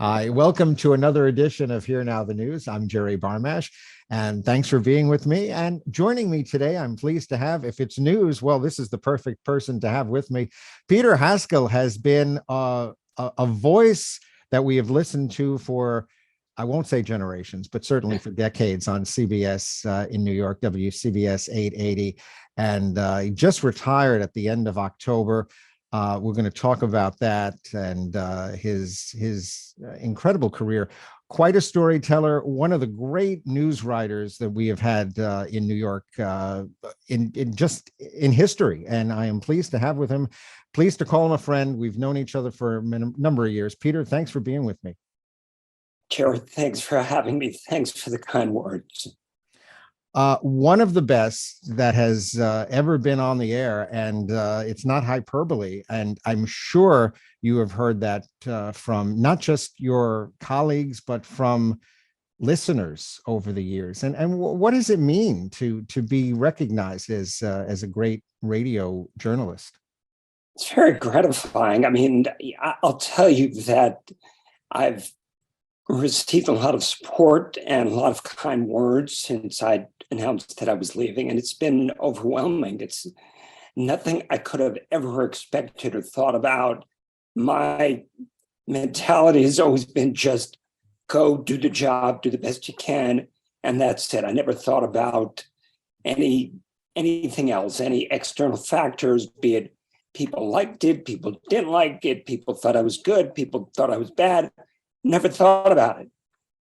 Hi, welcome to another edition of Here Now the News. I'm Jerry Barmash, and thanks for being with me. And joining me today, I'm pleased to have, if it's news, well, this is the perfect person to have with me. Peter Haskell has been a voice that we have listened to for, I won't say generations, but certainly for decades on CBS in New York, WCBS 880. And he just retired at the end of October. We're going to talk about that and his incredible career. Quite a storyteller, one of the great news writers that we have had in New York in history. And I am pleased to have with him, pleased to call him a friend. We've known each other for a number of years. Peter, thanks for being with me. Jerry, thanks for having me. Thanks for the kind words. One of the best that has ever been on the air, and it's not hyperbole. And I'm sure you have heard that from not just your colleagues, but from listeners over the years. And what does it mean to be recognized as a great radio journalist? It's very gratifying. I mean, I'll tell you that I've received a lot of support and a lot of kind words since I announced that I was leaving, and it's been overwhelming. It's nothing I could have ever expected or thought about. My mentality has always been just go do the job, do the best you can, and that's it. I never thought about anything else, any external factors, be it people liked it, people didn't like it, people thought I was good, people thought I was bad. Never thought about it.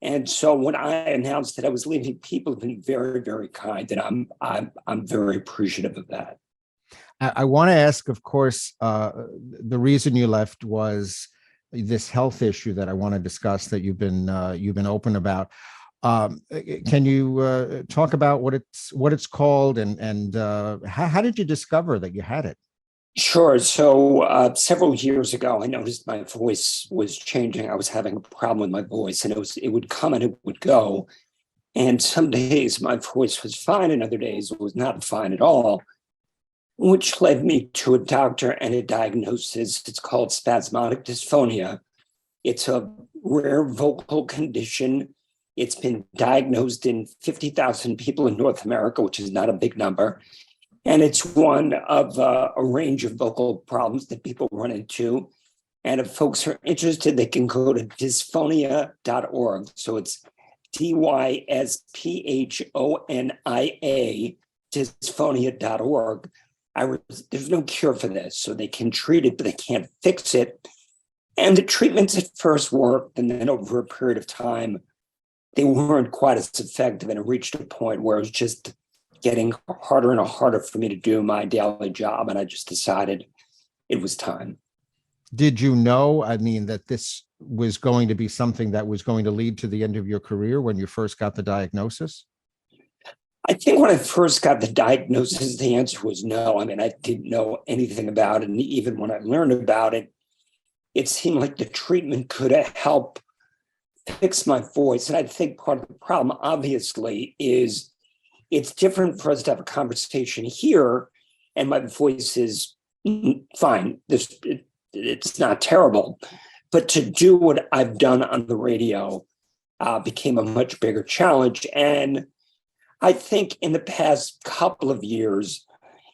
And so when I announced that I was leaving, people have been very, very kind, and I'm very appreciative of that. I want to ask, of course, the reason you left was this health issue that I want to discuss that you've been open about. Can you talk about what it's called and how did you discover that you had it? Sure. So several years ago, I noticed my voice was changing. I was having a problem with my voice, and it would come and it would go. And some days my voice was fine, and other days it was not fine at all, which led me to a doctor and a diagnosis. It's called spasmodic dysphonia. It's a rare vocal condition. It's been diagnosed in 50,000 people in North America, which is not a big number. And it's one of a range of vocal problems that people run into. And if folks are interested, they can go to dysphonia.org. So it's dysphonia, dysphonia.org. There's no cure for this, so they can treat it, but they can't fix it. And the treatments at first worked, and then over a period of time, they weren't quite as effective, and it reached a point where it was just getting harder and harder for me to do my daily job. And I just decided it was time. Did you know, I mean, that this was going to be something that was going to lead to the end of your career when you first got the diagnosis? I think when I first got the diagnosis, the answer was no. I mean, I didn't know anything about it. And even when I learned about it, it seemed like the treatment could help fix my voice. And I think part of the problem, obviously, is it's different for us to have a conversation here, and my voice is fine. It's not terrible. But to do what I've done on the radio became a much bigger challenge. And I think in the past couple of years,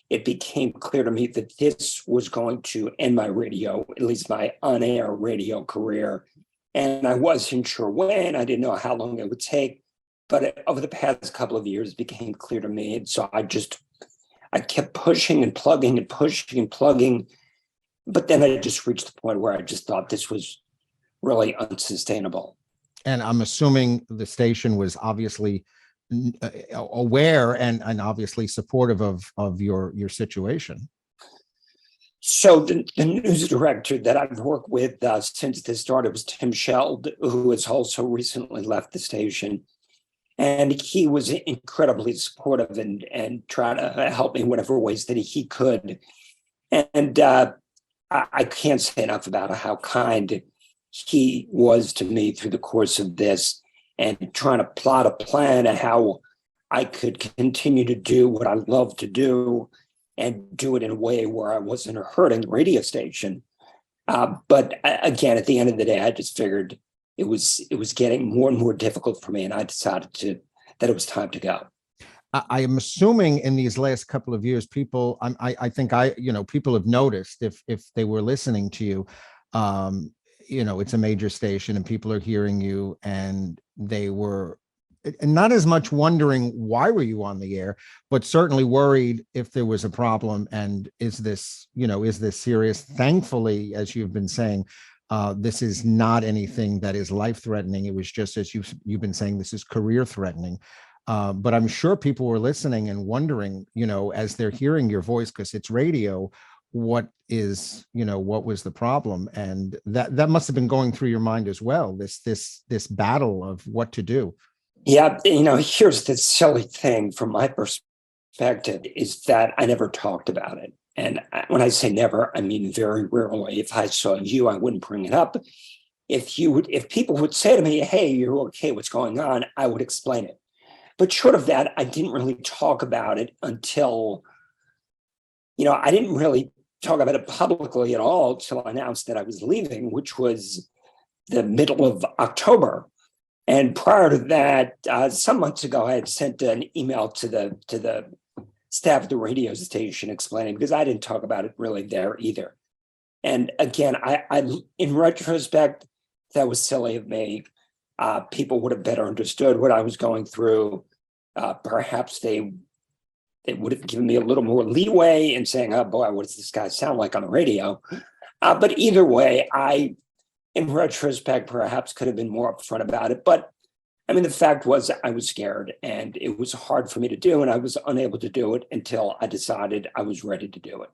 it became clear to me that this was going to end my radio, at least my on-air radio career. And I wasn't sure when. I didn't know how long it would take. But over the past couple of years, it became clear to me. And so I kept pushing and plugging and pushing and plugging. But then I just reached the point where I just thought this was really unsustainable. And I'm assuming the station was obviously aware and obviously supportive of your situation. So the news director that I've worked with since this started was Tim Sheld, who has also recently left the station. And he was incredibly supportive and trying to help me in whatever ways that he could. And I can't say enough about how kind he was to me through the course of this, and trying to plot a plan of how I could continue to do what I love to do and do it in a way where I wasn't hurting the radio station. But again, at the end of the day, I just figured it was getting more and more difficult for me, and I decided that it was time to go. I am assuming in these last couple of years, people, people have noticed if they were listening to you, it's a major station and people are hearing you, and they were not as much wondering why were you on the air, but certainly worried if there was a problem. And is this serious? Thankfully, as you've been saying, this is not anything that is life-threatening. It was just, as you've been saying, this is career-threatening. But I'm sure people were listening and wondering, as they're hearing your voice, because it's radio, what was the problem? And that must have been going through your mind as well, this battle of what to do. Yeah, here's the silly thing from my perspective is that I never talked about it. And when I say never, I mean very rarely. If I saw you, I wouldn't bring it up. If people would say to me, "Hey, you're okay, what's going on?" I would explain it. But short of that, I didn't really talk about it until, I didn't really talk about it publicly at all until I announced that I was leaving, which was the middle of October. And prior to that, some months ago, I had sent an email to the staff at the radio station explaining, because I didn't talk about it really there either. And again, I in retrospect, that was silly of me. People would have better understood what I was going through. Perhaps they would have given me a little more leeway in saying, "Oh boy, what does this guy sound like on the radio?" But either way, in retrospect, perhaps could have been more upfront about it. But I mean, the fact was I was scared, and it was hard for me to do, and I was unable to do it until I decided I was ready to do it.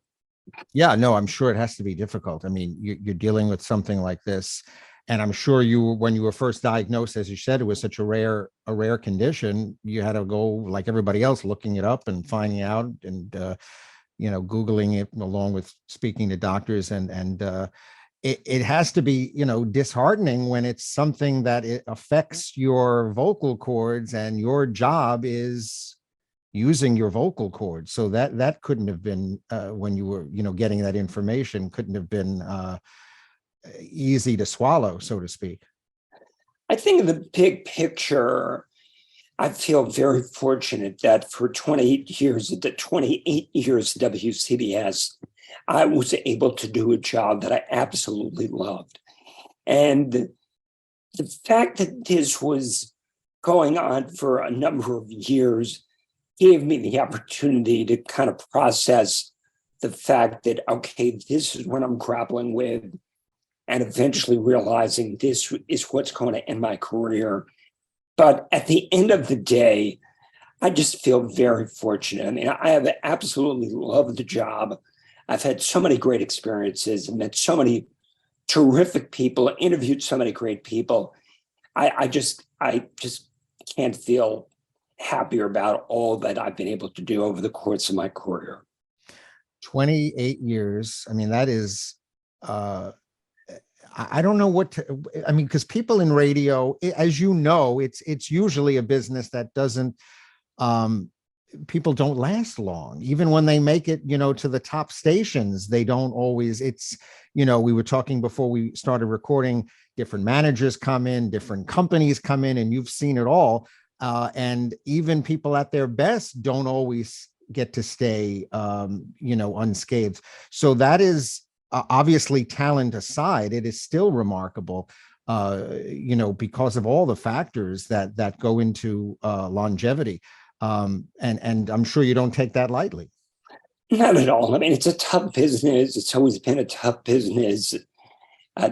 Yeah, no, I'm sure it has to be difficult. I mean, you're dealing with something like this. And I'm sure when you were first diagnosed, as you said, it was such a rare condition. You had to go, like everybody else, looking it up and finding out and, Googling it along with speaking to doctors. And it has to be, disheartening when it's something that it affects your vocal cords, and your job is using your vocal cords. So that couldn't have been, when you were, getting that information, couldn't have been easy to swallow, so to speak. I think in the big picture, I feel very fortunate that for 28 years at WCBS, I was able to do a job that I absolutely loved. And the fact that this was going on for a number of years gave me the opportunity to kind of process the fact that, okay, this is what I'm grappling with, and eventually realizing this is what's going to end my career. But at the end of the day, I just feel very fortunate. I mean, I have absolutely loved the job. I've had so many great experiences and met so many terrific people, interviewed so many great people. I just can't feel happier about all that I've been able to do over the course of my career. 28 years. I mean, that is, I don't know because people in radio, as you know, it's usually a business that doesn't, people don't last long. Even when they make it, to the top stations, they don't always, we were talking before we started recording, different managers come in, different companies come in, and you've seen it all. And even people at their best don't always get to stay, unscathed. So that is, obviously, talent aside, it is still remarkable, because of all the factors that go into longevity. And I'm sure you don't take that lightly. Not at all. I mean, it's a tough business. It's always been a tough business.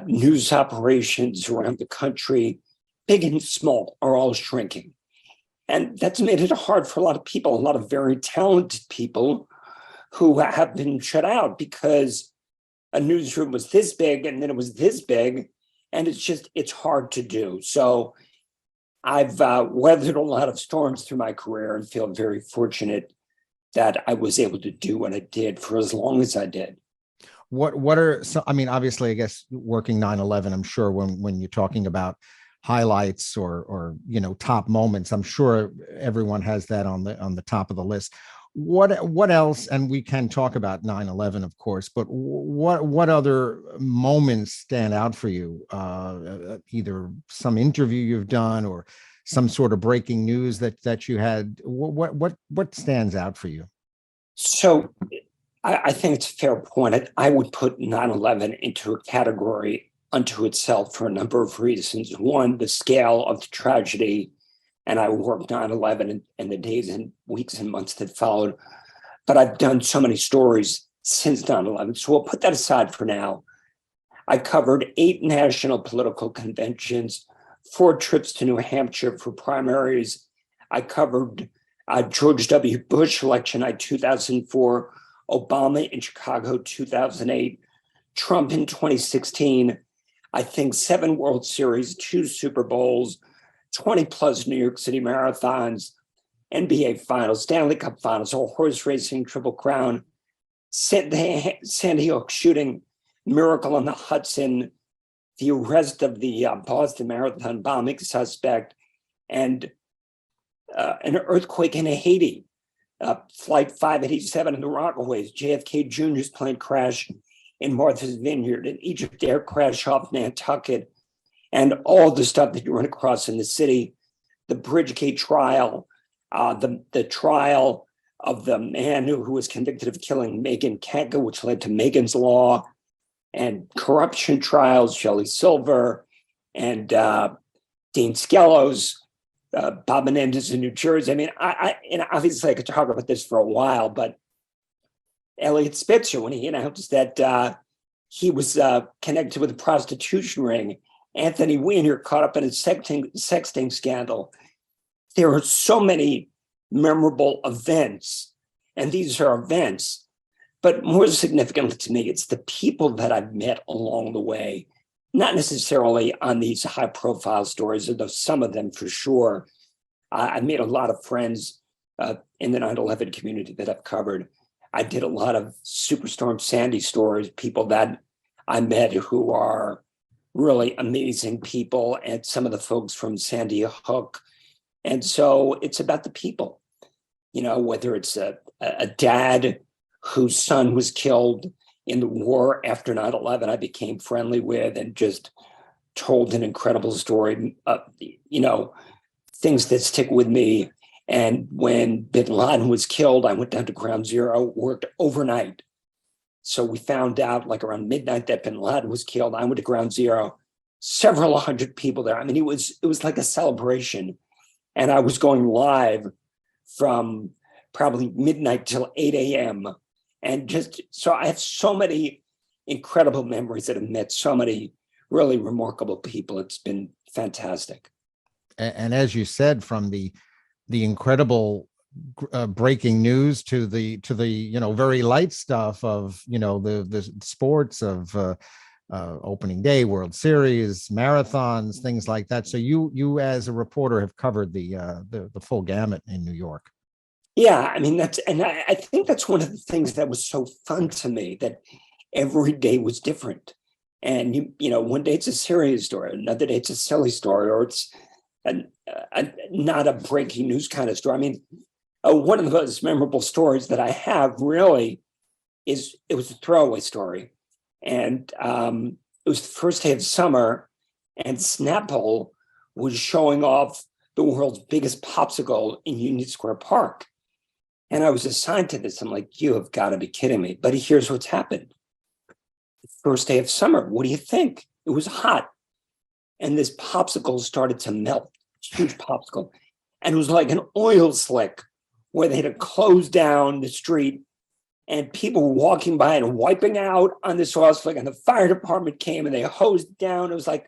News operations around the country, big and small, are all shrinking. And that's made it hard for a lot of people, a lot of very talented people who have been shut out because a newsroom was this big and then it was this big, and it's hard to do. So I've weathered a lot of storms through my career and feel very fortunate that I was able to do what I did for as long as I did. What are some, I mean, obviously, I guess working 9/11, I'm sure when you're talking about highlights or top moments, I'm sure everyone has that on the top of the list. What else? And we can talk about 9/11, of course, but what other moments stand out for you? Either some interview you've done or some sort of breaking news that you had. What stands out for you? So I think it's a fair point. I would put 9/11 into a category unto itself for a number of reasons. One, the scale of the tragedy, and I worked 9/11 and the days and weeks and months that followed. But I've done so many stories since 9/11. So we'll put that aside for now. I covered 8 national political conventions, 4 trips to New Hampshire for primaries. I covered George W. Bush election night 2004, Obama in Chicago 2008, Trump in 2016, I think 7 World Series, 2 Super Bowls, 20 plus New York City marathons, NBA Finals, Stanley Cup Finals, or horse racing, Triple Crown, Sandy Hook shooting, Miracle on the Hudson, the arrest of the Boston Marathon bombing suspect, and an earthquake in Haiti, Flight 587 in the Rockaways, JFK Jr.'s plane crash in Martha's Vineyard, an Egypt air crash off Nantucket, and all the stuff that you run across in the city, the Bridgegate trial, the trial of the man who was convicted of killing Megan Kanka, which led to Megan's Law, and corruption trials, Shelley Silver, and Dean Skellos, Bob Menendez in New Jersey. I mean, and obviously I could talk about this for a while, but Elliot Spitzer, when he announced that he was connected with a prostitution ring, Anthony Weiner caught up in a sexting scandal. There are so many memorable events, and these are events, but more significantly to me, it's the people that I've met along the way, not necessarily on these high-profile stories, although some of them for sure. I made a lot of friends in the 9/11 community that I've covered. I did a lot of Superstorm Sandy stories, people that I met who are really amazing people, and some of the folks from Sandy Hook. And so it's about the people, whether it's a dad whose son was killed in the war after 9/11, I became friendly with and just told an incredible story, things that stick with me. And when bin Laden was killed, I went down to Ground Zero, worked overnight. So we found out like around midnight that bin Laden was killed. I went to Ground Zero, several hundred people there. I mean, it was like a celebration. And I was going live from probably midnight till 8 a.m. And just, so I have so many incredible memories that have met so many really remarkable people. It's been fantastic. And as you said, from the incredible breaking news to the very light stuff of the sports of opening day, World Series, marathons, things like that. So you as a reporter have covered the full gamut in New York. Yeah, I mean, I think that's one of the things that was so fun to me, that every day was different. And, one day it's a serious story, another day it's a silly story, or it's not a breaking news kind of story. I mean, one of the most memorable stories that I have really it was a throwaway story. And it was the first day of summer, and Snapple was showing off the world's biggest popsicle in Union Square Park. And I was assigned to this. I'm like, you have got to be kidding me. But here's what's happened. The first day of summer, what do you think? It was hot. And this popsicle started to melt, huge popsicle. And it was like an oil slick where they had to close down the street, and people were walking by and wiping out on this oil slick. And the fire department came and they hosed it down. It was like,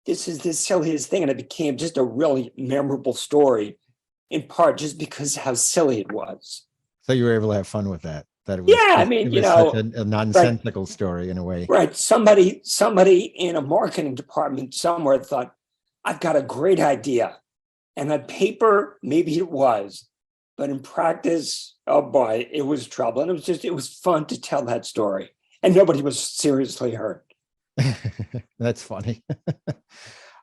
this is the silliest thing. And it became just a really memorable story, in part just because how silly it was. So you were able to have fun with that. That it was, yeah, I mean, it was such a nonsensical story in a way. Right. Somebody in a marketing department somewhere thought, I've got a great idea. And on paper, maybe it was, but in practice, oh boy, it was trouble. And it was fun to tell that story. And nobody was seriously hurt. That's funny.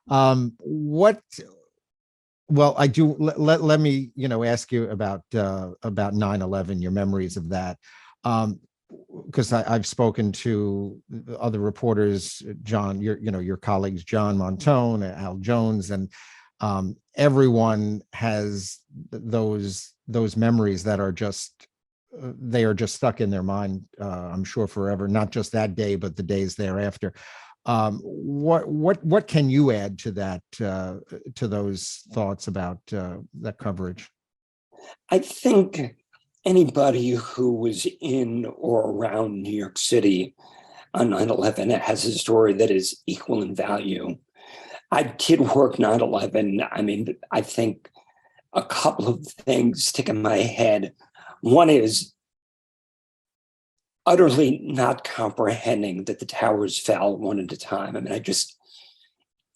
What Well, I do. Let me, ask you about 9/11, your memories of that. Because I've spoken to other reporters, John, your colleagues, John Montone, Al Jones, and everyone has those memories that are just they are just stuck in their mind. I'm sure forever, not just that day, but the days thereafter. What can you add to that, to those thoughts about that coverage? I think anybody who was in or around New York City on 9/11 has a story that is equal in value. I did work 9/11. I mean, I think a couple of things stick in my head. One is utterly not comprehending that the towers fell one at a time. I mean,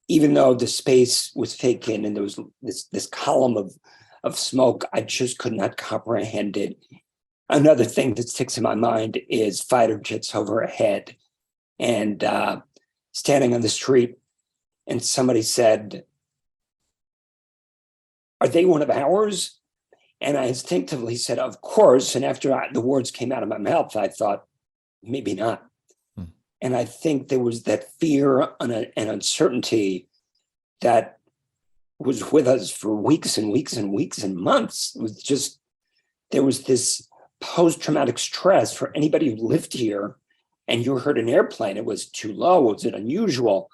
even though the space was taken and there was this column of smoke, I just could not comprehend it. Another thing that sticks in my mind is fighter jets overhead and standing on the street, and somebody said, "Are they one of ours?" And I instinctively said, "Of course." And after the words came out of my mouth, I thought, maybe not. Hmm. And I think there was that fear and uncertainty that was with us for weeks and weeks and weeks and months. It was just, there was this post-traumatic stress for anybody who lived here, and you heard an airplane, it was too low, was it unusual?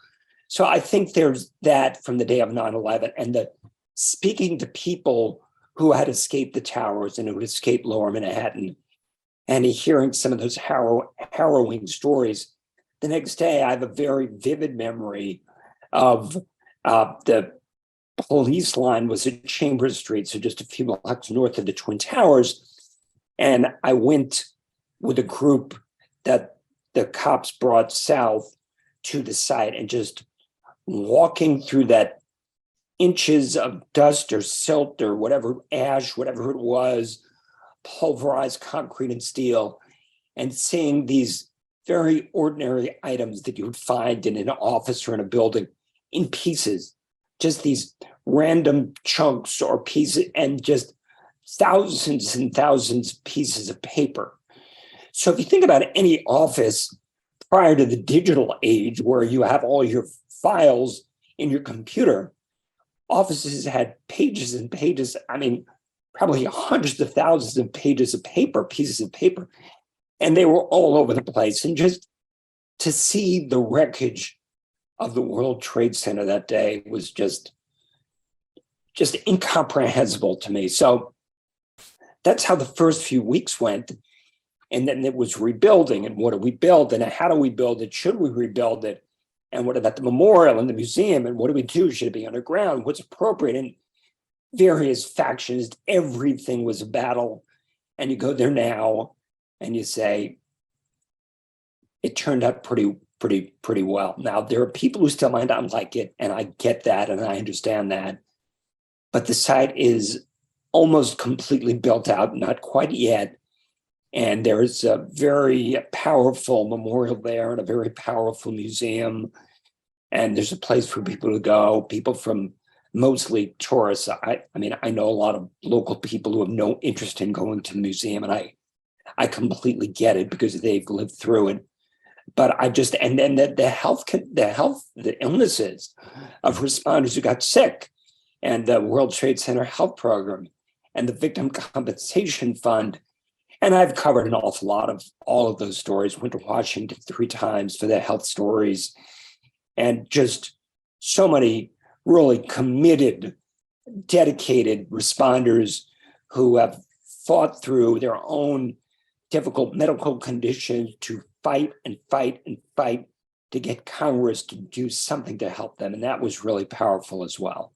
So I think there's that from the day of 9/11, and the speaking to people who had escaped the towers and who had escaped Lower Manhattan, and hearing some of those harrowing stories. The next day, I have a very vivid memory of the police line was at Chambers Street, so just a few blocks north of the Twin Towers. And I went with a group that the cops brought south to the site, and just walking through that inches of dust or silt or whatever, ash, whatever it was, pulverized concrete and steel, and seeing these very ordinary items that you would find in an office or in a building in pieces, just these random chunks or pieces, and just thousands and thousands of pieces of paper. So if you think about any office prior to the digital age where you have all your files in your computer, offices had pages and pages, I mean, probably hundreds of thousands of pages of paper, pieces of paper, and they were all over the place. And just to see the wreckage of the World Trade Center that day was just incomprehensible to me. So that's how the first few weeks went. And then it was rebuilding, and what do we build, and how do we build it? Should we rebuild it? And what about the memorial and the museum? And what do we do? Should it be underground? What's appropriate? And various factions, everything was a battle. And you go there now and you say, it turned out pretty well. Now, there are people who still might not like it, and I get that, and I understand that. But the site is almost completely built out, not quite yet. And there's a very powerful memorial there and a very powerful museum. And there's a place for people to go, people from mostly tourists. I mean, I know a lot of local people who have no interest in going to the museum, and I completely get it because they've lived through it. But and then the illnesses of responders who got sick, and the World Trade Center Health Program, and the Victim Compensation Fund. And I've covered an awful lot of all of those stories, went to Washington 3 times for the health stories, and just so many really committed, dedicated responders who have fought through their own difficult medical conditions to fight and fight and fight to get Congress to do something to help them. And that was really powerful as well.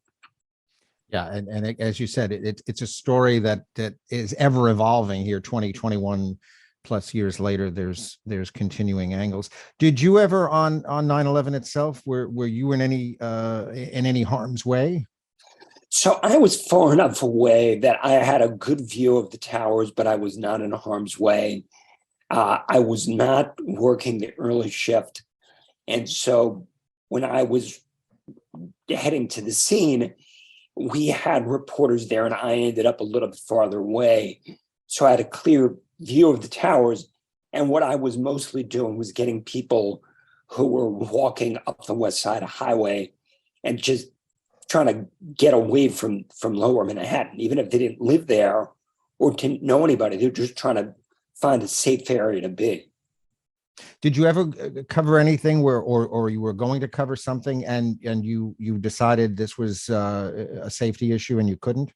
Yeah, and as you said, it's a story that is ever evolving here. 2021 plus years later, there's continuing angles. Did you ever on 9/11 itself, were you in any harm's way? So I was far enough away that I had a good view of the towers, but I was not in harm's way. I was not working the early shift, and so when I was heading to the scene, we had reporters there, and I ended up a little bit farther away. So I had a clear view of the towers. And what I was mostly doing was getting people who were walking up the west side of highway and just trying to get away from lower Manhattan, even if they didn't live there or didn't know anybody. They're just trying to find a safe area to be. Did you ever cover anything where, or you were going to cover something and you decided this was a safety issue and you couldn't?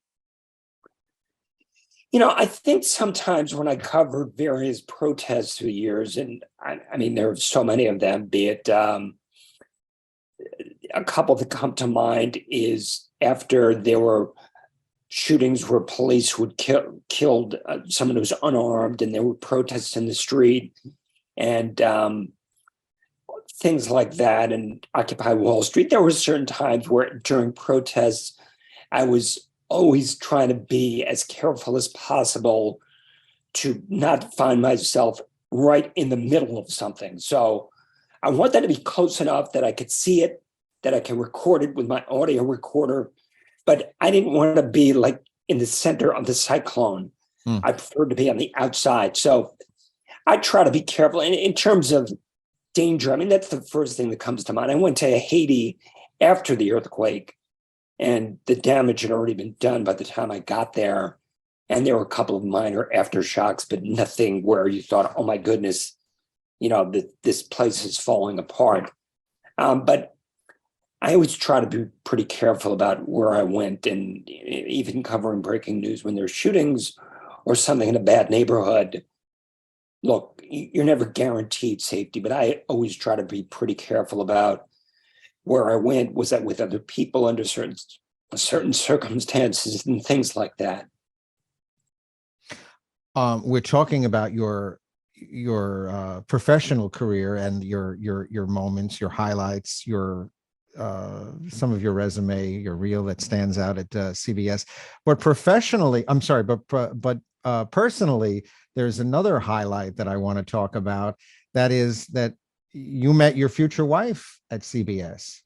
I think sometimes when I covered various protests through the years, and I mean, there are so many of them, be it a couple that come to mind is after there were shootings where police would killed someone who was unarmed, and there were protests in the street and things like that, and Occupy Wall Street. There were certain times where during protests, I was always trying to be as careful as possible to not find myself right in the middle of something. So I want that to be close enough that I could see it, that I can record it with my audio recorder, but I didn't want to be like in the center of the cyclone. I preferred to be on the outside. So I try to be careful. And in terms of danger, I mean, that's the first thing that comes to mind. I went to Haiti after the earthquake, and the damage had already been done by the time I got there. And there were a couple of minor aftershocks, but nothing where you thought, oh my goodness, this place is falling apart. But I always try to be pretty careful about where I went, and even covering breaking news when there's shootings or something in a bad neighborhood. Look, you're never guaranteed safety, but I always try to be pretty careful about where I went. Was that with other people under certain circumstances and things like that? We're talking about your professional career and your moments, your highlights, your some of your resume, your reel that stands out at CBS. But personally, there's another highlight that I want to talk about. That is that you met your future wife at CBS.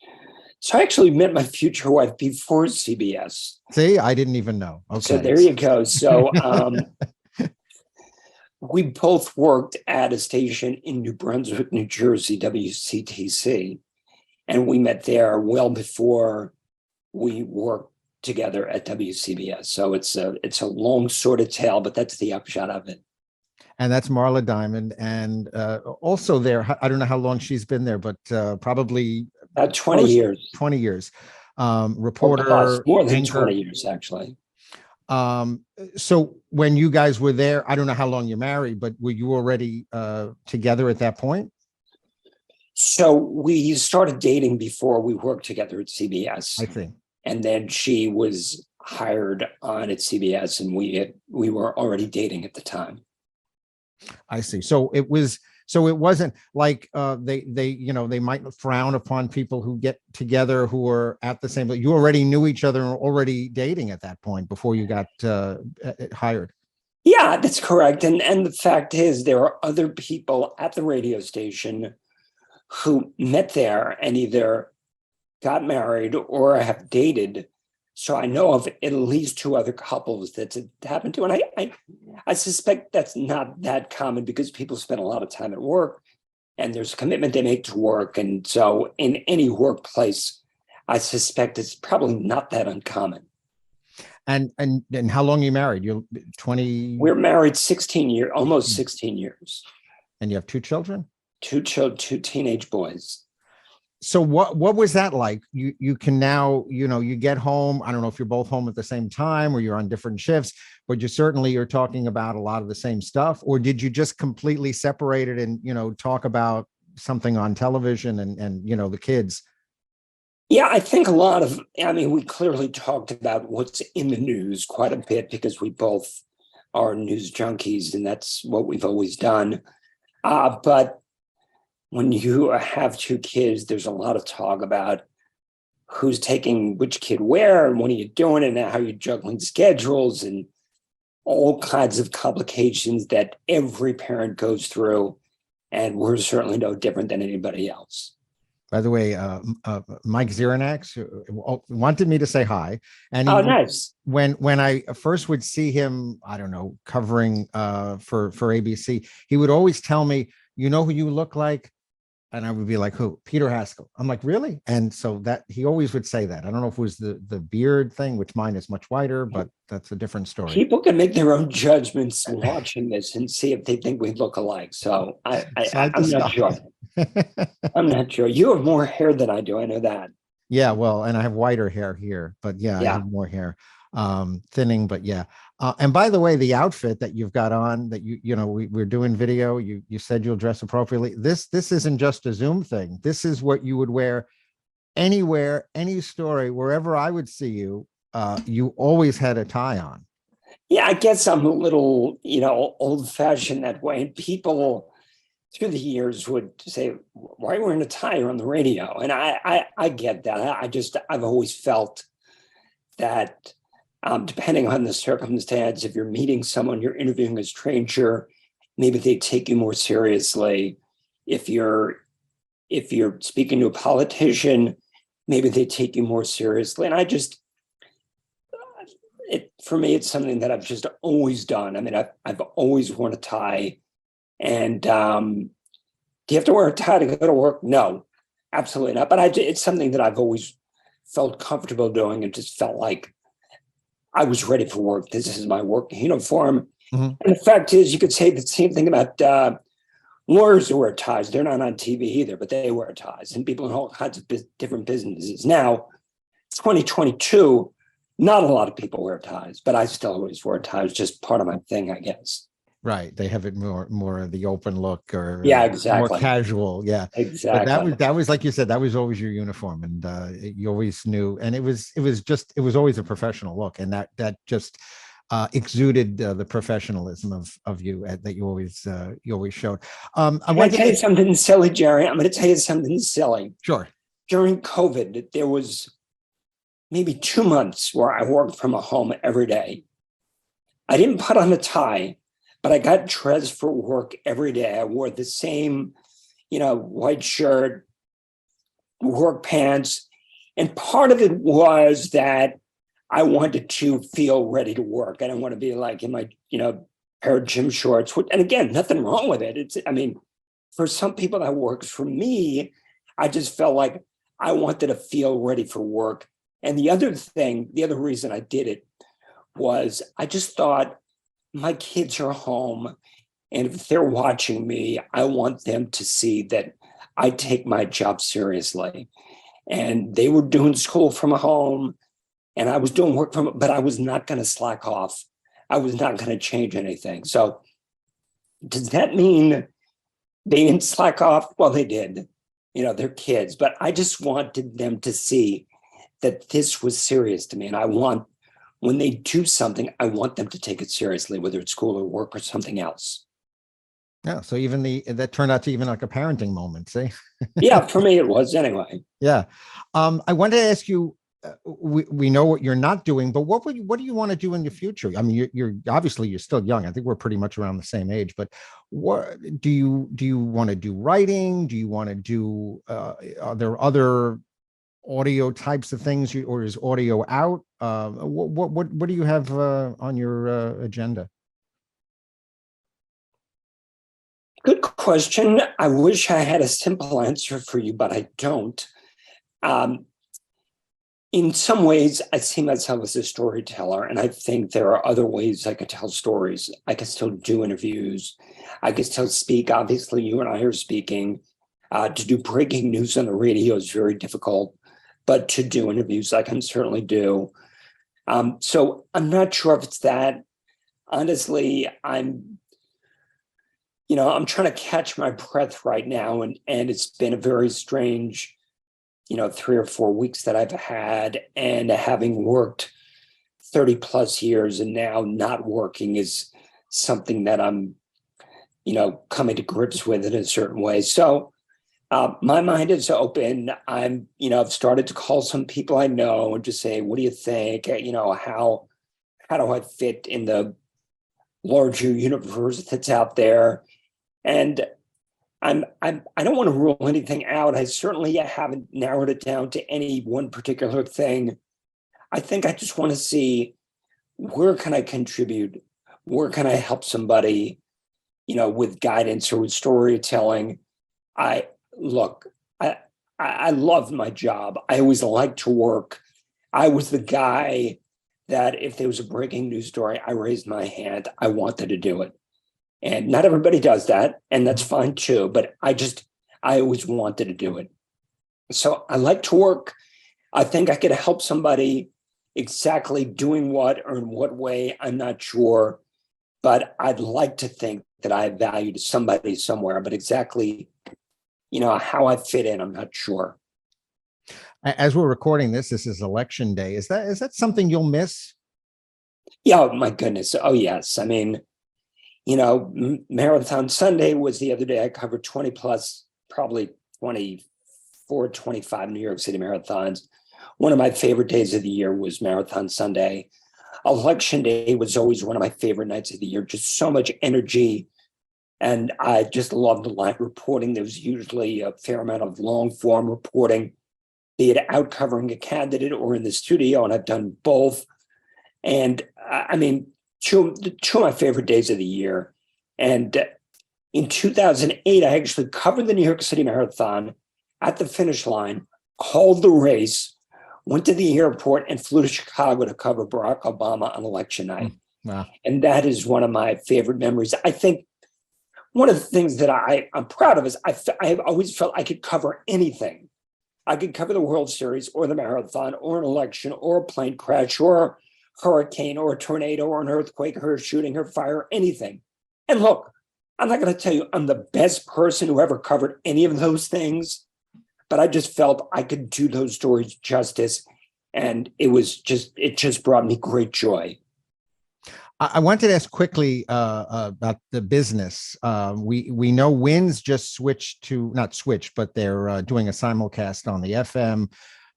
So I actually met my future wife before CBS. See, I didn't even know. Okay. So there you go. So we both worked at a station in New Brunswick, New Jersey, WCTC. And we met there well before we worked together at WCBS. So it's a long sort of tale, but that's the upshot of it. And that's Marla Diamond. And also there, I don't know how long she's been there, but probably about 20 years. 20 years. Reporter. More than anchor. 20 years, actually. So when you guys were there, I don't know how long you're married, but were you already together at that point? So we started dating before we worked together at CBS. I think. And then she was hired on at CBS, and we were already dating at the time. I see. So it wasn't like they might frown upon people who get together who are at the same, but you already knew each other and were already dating at that point before you got hired. Yeah, that's correct. And the fact is, there are other people at the radio station who met there and either got married or have dated. So I know of at least two other couples that's happened to. And I suspect that's not that common because people spend a lot of time at work and there's a commitment they make to work. And so in any workplace, I suspect it's probably not that uncommon. And how long are you married? You're 20? We're married 16 years, almost 16 years. And you have two children? Two teenage boys. So what was that like? You can now, you get home. I don't know if you're both home at the same time or you're on different shifts, but you're talking about a lot of the same stuff. Or did you just completely separate it and, talk about something on television and the kids? Yeah, I think we clearly talked about what's in the news quite a bit because we both are news junkies and that's what we've always done. But when you have two kids, there's a lot of talk about who's taking which kid where and what are you doing and how you're juggling schedules and all kinds of complications that every parent goes through. And we're certainly no different than anybody else. By the way, Mike Zirinax wanted me to say hi, and Oh, nice. when I first would see him, I don't know, covering for ABC, he would always tell me, "You know who you look like," and I would be like, "Who?" Peter Haskell. I'm like, "Really?" And so that he always would say that. I don't know if it was the beard thing, which mine is much whiter, but that's a different story. People can make their own judgments watching this and see if they think we look alike. So Side to I'm not sure. side. I'm not sure. You have more hair than I do. I know that. Yeah, well, and I have whiter hair here, but yeah, I Yeah. have more hair. Thinning, but yeah. And by the way, the outfit that you've got on, that we're doing video, you said you'll dress appropriately. This isn't just a Zoom thing. This is what you would wear anywhere, any story, wherever I would see you. You always had a tie on. Yeah, I guess I'm a little, old fashioned that way. And people through the years would say, why are you wearing a tie on the radio? And I get that. I've always felt that depending on the circumstance, if you're meeting someone, you're interviewing a stranger, maybe they take you more seriously. If you're speaking to a politician, maybe they take you more seriously. And for me, it's something that I've just always done. I mean, I've always worn a tie. And do you have to wear a tie to go to work? No, absolutely not. But it's something that I've always felt comfortable doing and just felt like I was ready for work. This is my work uniform. Mm-hmm. And the fact is, you could say the same thing about lawyers who wear ties. They're not on TV either, but they wear ties. And people in all kinds of different businesses. Now, it's 2022. Not a lot of people wear ties, but I still always wear ties. Just part of my thing, I guess. Right. They have it more of the open look, or yeah, exactly, more casual. Yeah, exactly. But that was like you said, that was always your uniform, and you always knew, and it was always a professional look, and that just exuded the professionalism of you that you always showed. I want to tell you something silly, Jerry. I'm going to tell you something silly. Sure. During COVID, there was maybe 2 months where I worked from home every day. I didn't put on a tie, but I got dressed for work every day. I wore the same, white shirt, work pants. And part of it was that I wanted to feel ready to work. I didn't want to be like in my, pair of gym shorts. And again, nothing wrong with it. For some people that works. For me, I just felt like I wanted to feel ready for work. And the other reason I did it was I just thought, my kids are home, and if they're watching me, I want them to see that I take my job seriously. And they were doing school from home, and I was doing work from home, but I was not going to slack off. I was not going to change anything. So does that mean they didn't slack off? Well, they did. They're kids, but I just wanted them to see that this was serious to me. And when they do something, I want them to take it seriously, whether it's school or work or something else. Yeah. So even that turned out to even like a parenting moment. See? Yeah, for me it was anyway. Yeah. I wanted to ask you. We know what you're not doing, but what do you want to do in the future? I mean, you're obviously you're still young. I think we're pretty much around the same age. But what do you want to do? Writing? Do you want to do? Are there other audio types of things, or is audio out? What do you have on your agenda? Good question. I wish I had a simple answer for you, but I don't. In some ways, I see myself as a storyteller, and I think there are other ways I could tell stories. I can still do interviews. I can still speak. Obviously, you and I are speaking. To do breaking news on the radio is very difficult, but to do interviews, I can certainly do. So I'm not sure if it's that. Honestly, I'm trying to catch my breath right now, and it's been a very strange 3 or 4 weeks that I've had, and having worked 30 plus years and now not working is something that I'm, coming to grips with in a certain way. So my mind is open. I've started to call some people I know and just say, what do you think? How do I fit in the larger universe that's out there? And I don't want to rule anything out. I certainly haven't narrowed it down to any one particular thing. I think I just want to see, where can I contribute? Where can I help somebody, with guidance or with storytelling? I look, I love my job. I always like to work. I was the guy that if there was a breaking news story, I raised my hand. I wanted to do it. And not everybody does that, and that's fine too. But I always wanted to do it. So I like to work. I think I could help somebody. Exactly doing what or in what way, I'm not sure. But I'd like to think that I have value to somebody somewhere. But exactly, how I fit in, I'm not sure. As we're recording this is election day. Is that something you'll miss? Yeah, oh, my goodness. Oh, yes. I mean, Marathon Sunday was the other day. I covered 20 plus, probably 24, 25 New York City marathons. One of my favorite days of the year was Marathon Sunday. Election Day was always one of my favorite nights of the year. Just so much energy. And I just loved the live reporting. There was usually a fair amount of long form reporting, be it out covering a candidate or in the studio. And I've done both. And I mean, two of my favorite days of the year. And in 2008, I actually covered the New York City Marathon at the finish line, called the race, went to the airport, and flew to Chicago to cover Barack Obama on election night. Wow. And that is one of my favorite memories. I think one of the things that I'm proud of is I've always felt I could cover anything. I could cover the World Series or the marathon or an election or a plane crash or a hurricane or a tornado or an earthquake or a shooting or fire, anything. And look, I'm not going to tell you I'm the best person who ever covered any of those things, but I just felt I could do those stories justice. And it just brought me great joy. I wanted to ask quickly about the business. We know Winds just switched to, not switched, but they're doing a simulcast on the FM.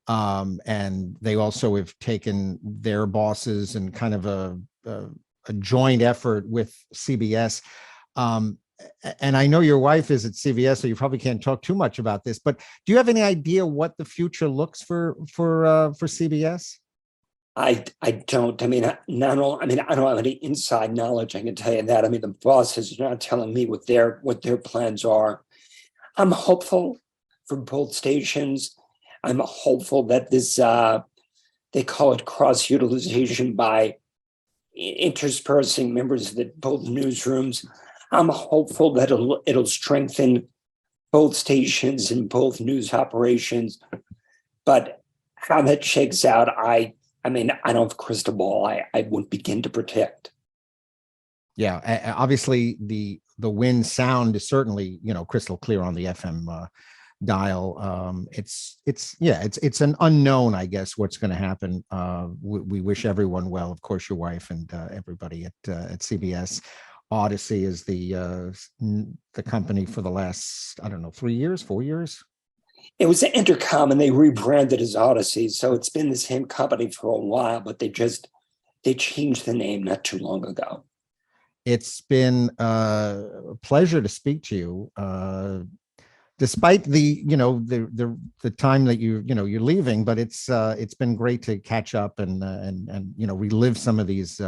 And they also have taken their bosses and kind of a joint effort with CBS. And I know your wife is at CBS, so you probably can't talk too much about this, but do you have any idea what the future looks for CBS? I don't. I mean, I don't have any inside knowledge. I can tell you that. I mean, the bosses are not telling me what their plans are. I'm hopeful for both stations. I'm hopeful that this they call it cross utilization by interspersing members of both newsrooms. I'm hopeful that it'll strengthen both stations and both news operations. But how that shakes out, I mean, I don't have a crystal ball. I wouldn't begin to predict. Yeah, obviously the wind sound is certainly, crystal clear on the FM dial. It's an unknown, I guess, what's going to happen. We wish everyone well. Of course, your wife and everybody at CBS. Odyssey is the company for the last, 4 years. It was Intercom, and they rebranded as Odyssey. So it's been the same company for a while, but they changed the name not too long ago. It's been a pleasure to speak to you, despite the time that you're leaving. But it's been great to catch up and relive some of these